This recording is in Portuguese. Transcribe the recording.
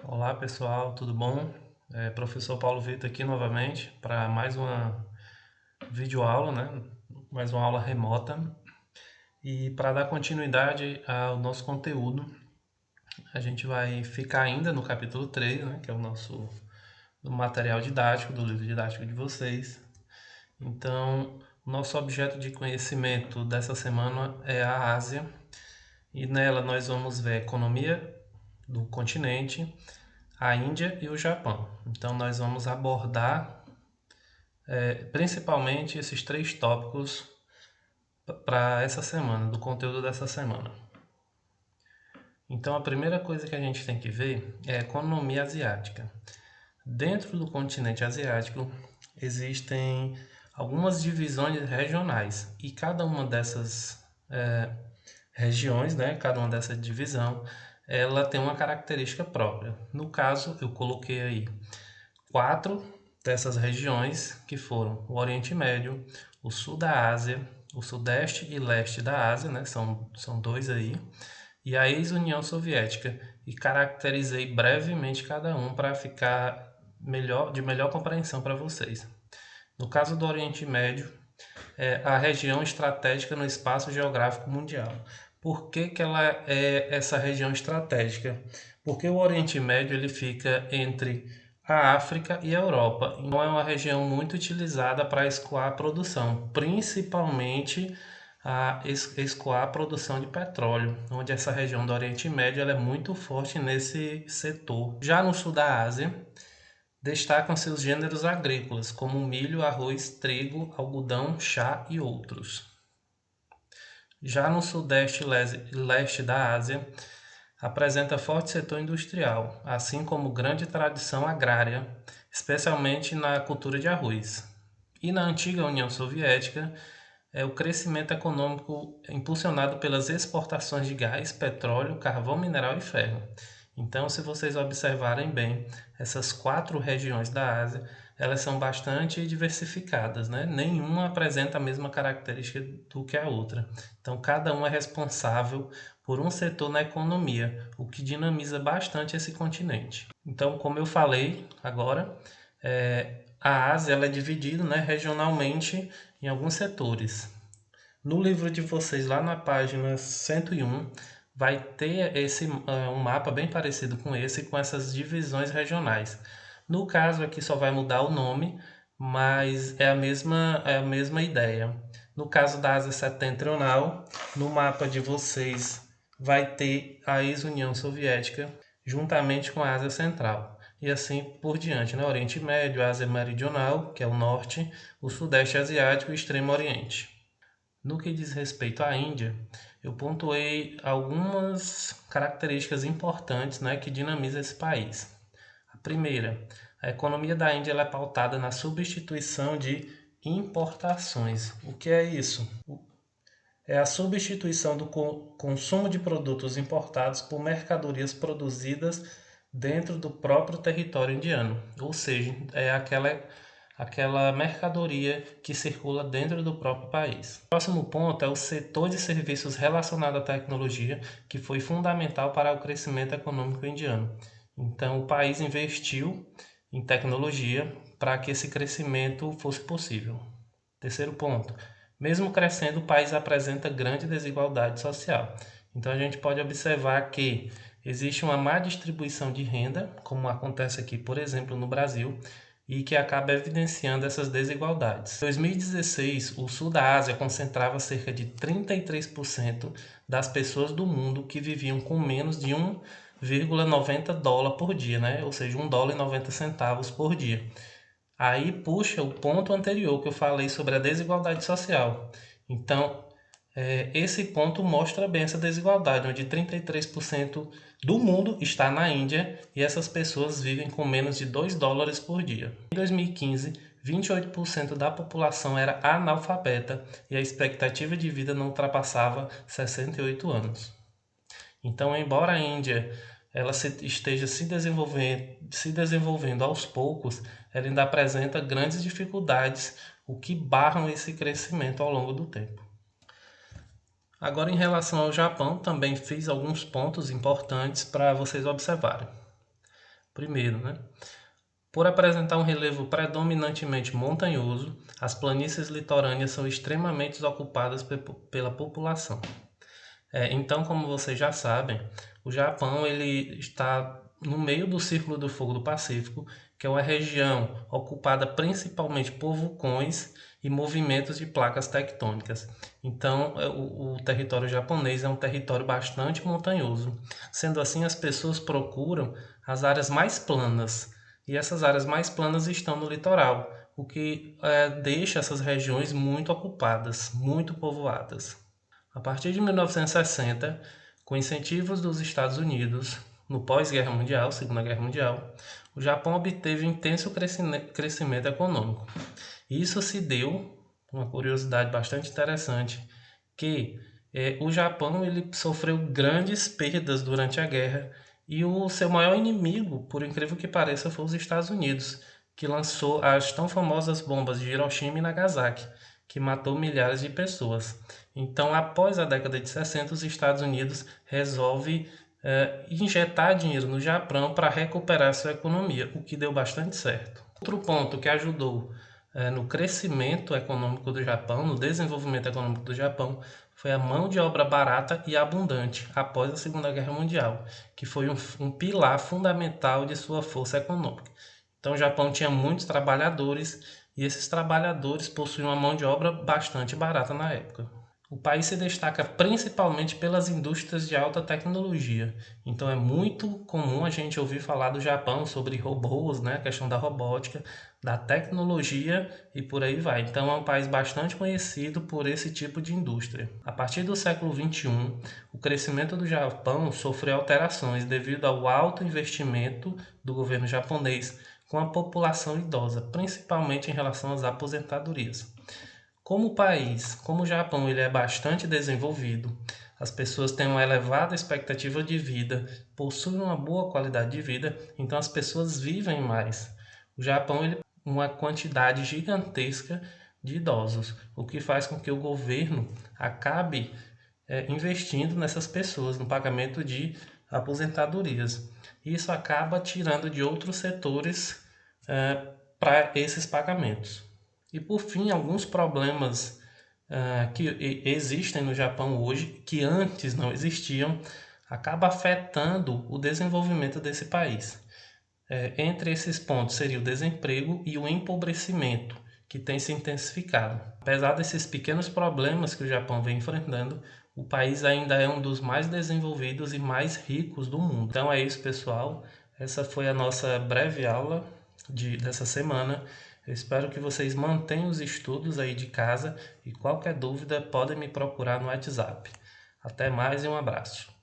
Olá pessoal, tudo bom? Professor Paulo Vitor aqui novamente para mais uma videoaula, né? Mais uma aula remota. E para dar continuidade ao nosso conteúdo, a gente vai ficar ainda no capítulo 3, né? Que é o nosso do material didático, do livro didático de vocês. Então, nosso objeto de conhecimento dessa semana é a Ásia, e nela nós vamos ver a economia do continente, a Índia e o Japão. Então, nós vamos abordar principalmente esses três tópicos para essa semana, do conteúdo dessa semana. Então, a primeira coisa que a gente tem que ver é a economia asiática. Dentro do continente asiático existem algumas divisões regionais e cada uma dessas regiões, né, cada uma dessa divisão, ela tem uma característica própria. No caso, eu coloquei aí quatro dessas regiões que foram o Oriente Médio, o Sul da Ásia, o Sudeste e Leste da Ásia, né? São dois aí, e a ex-União Soviética. E caracterizei brevemente cada um para ficar de melhor compreensão para vocês. No caso do Oriente Médio, é a região estratégica no espaço geográfico mundial. Por que, que ela é essa região estratégica? Porque o Oriente Médio ele fica entre a África e a Europa. Então é uma região muito utilizada para escoar a produção, principalmente a escoar a produção de petróleo, onde essa região do Oriente Médio ela é muito forte nesse setor. Já no sul da Ásia, destacam seus gêneros agrícolas, como milho, arroz, trigo, algodão, chá e outros. Já no sudeste e leste da Ásia, apresenta forte setor industrial, assim como grande tradição agrária, especialmente na cultura de arroz. E na antiga União Soviética, é o crescimento econômico impulsionado pelas exportações de gás, petróleo, carvão mineral e ferro. Então, se vocês observarem bem, essas quatro regiões da Ásia, elas são bastante diversificadas, né? Nenhuma apresenta a mesma característica do que a outra. Então, cada um é responsável por um setor na economia, o que dinamiza bastante esse continente. Então, como eu falei agora, a Ásia ela é dividida, né, regionalmente em alguns setores. No livro de vocês, lá na página 101, vai ter um mapa bem parecido com esse, com essas divisões regionais. No caso aqui só vai mudar o nome, mas é a mesma ideia. No caso da Ásia Setentrional, no mapa de vocês vai ter a ex-União Soviética juntamente com a Ásia Central. E assim por diante, né? Oriente Médio, Ásia Meridional, que é o norte, o Sudeste Asiático e o Extremo Oriente. No que diz respeito à Índia, eu pontuei algumas características importantes, né, que dinamizam esse país. A primeira, a economia da Índia ela é pautada na substituição de importações. O que é isso? É a substituição do consumo de produtos importados por mercadorias produzidas dentro do próprio território indiano, ou seja, é aquela mercadoria que circula dentro do próprio país. O próximo ponto é o setor de serviços relacionado à tecnologia, que foi fundamental para o crescimento econômico indiano. Então, o país investiu em tecnologia para que esse crescimento fosse possível. Terceiro ponto, mesmo crescendo, o país apresenta grande desigualdade social. Então a gente pode observar que existe uma má distribuição de renda, como acontece aqui, por exemplo, no Brasil, e que acaba evidenciando essas desigualdades. Em 2016, o sul da Ásia concentrava cerca de 33% das pessoas do mundo que viviam com menos de 1,90 dólar por dia, né? Ou seja, 1 dólar e 90 centavos por dia. Aí puxa o ponto anterior que eu falei sobre a desigualdade social. Então, esse ponto mostra bem essa desigualdade, onde 33% do mundo está na Índia e essas pessoas vivem com menos de 2 dólares por dia. Em 2015, 28% da população era analfabeta e a expectativa de vida não ultrapassava 68 anos. Então, embora a Índia esteja se desenvolvendo aos poucos, ela ainda apresenta grandes dificuldades, o que barram esse crescimento ao longo do tempo. Agora, em relação ao Japão, também fiz alguns pontos importantes para vocês observarem. Primeiro, né? Por apresentar um relevo predominantemente montanhoso, as planícies litorâneas são extremamente ocupadas pela população. Então, como vocês já sabem, o Japão ele está no meio do Círculo do Fogo do Pacífico, que é uma região ocupada principalmente por vulcões e movimentos de placas tectônicas. Então, o território japonês é um território bastante montanhoso. Sendo assim, as pessoas procuram as áreas mais planas, e essas áreas mais planas estão no litoral, o que deixa essas regiões muito ocupadas, muito povoadas. A partir de 1960, com incentivos dos Estados Unidos, no pós-Guerra Mundial, Segunda Guerra Mundial, o Japão obteve intenso crescimento econômico. Isso se deu, uma curiosidade bastante interessante, que o Japão ele sofreu grandes perdas durante a guerra e o seu maior inimigo, por incrível que pareça, foi os Estados Unidos, que lançou as tão famosas bombas de Hiroshima e Nagasaki, que matou milhares de pessoas. Então, após a década de 60, os Estados Unidos resolve injetar dinheiro no Japão para recuperar sua economia, o que deu bastante certo. Outro ponto que ajudou no crescimento econômico do Japão, no desenvolvimento econômico do Japão, foi a mão de obra barata e abundante após a Segunda Guerra Mundial, que foi um pilar fundamental de sua força econômica. Então, o Japão tinha muitos trabalhadores e esses trabalhadores possuíam uma mão de obra bastante barata na época. O país se destaca principalmente pelas indústrias de alta tecnologia. Então é muito comum a gente ouvir falar do Japão sobre robôs, né? A questão da robótica, da tecnologia e por aí vai. Então é um país bastante conhecido por esse tipo de indústria. A partir do século XXI, o crescimento do Japão sofreu alterações devido ao alto investimento do governo japonês com a população idosa, principalmente em relação às aposentadorias. Como o país, como o Japão, ele é bastante desenvolvido, as pessoas têm uma elevada expectativa de vida, possuem uma boa qualidade de vida, então as pessoas vivem mais. O Japão ele tem uma quantidade gigantesca de idosos, o que faz com que o governo acabe investindo nessas pessoas, no pagamento de aposentadorias. Isso acaba tirando de outros setores para esses pagamentos. E por fim, alguns problemas que existem no Japão hoje, que antes não existiam, acaba afetando o desenvolvimento desse país. Entre esses pontos seria o desemprego e o empobrecimento, que tem se intensificado. Apesar desses pequenos problemas que o Japão vem enfrentando, o país ainda é um dos mais desenvolvidos e mais ricos do mundo. Então é isso, pessoal. Essa foi a nossa breve aula dessa semana. Eu espero que vocês mantenham os estudos aí de casa e qualquer dúvida podem me procurar no WhatsApp. Até mais e um abraço.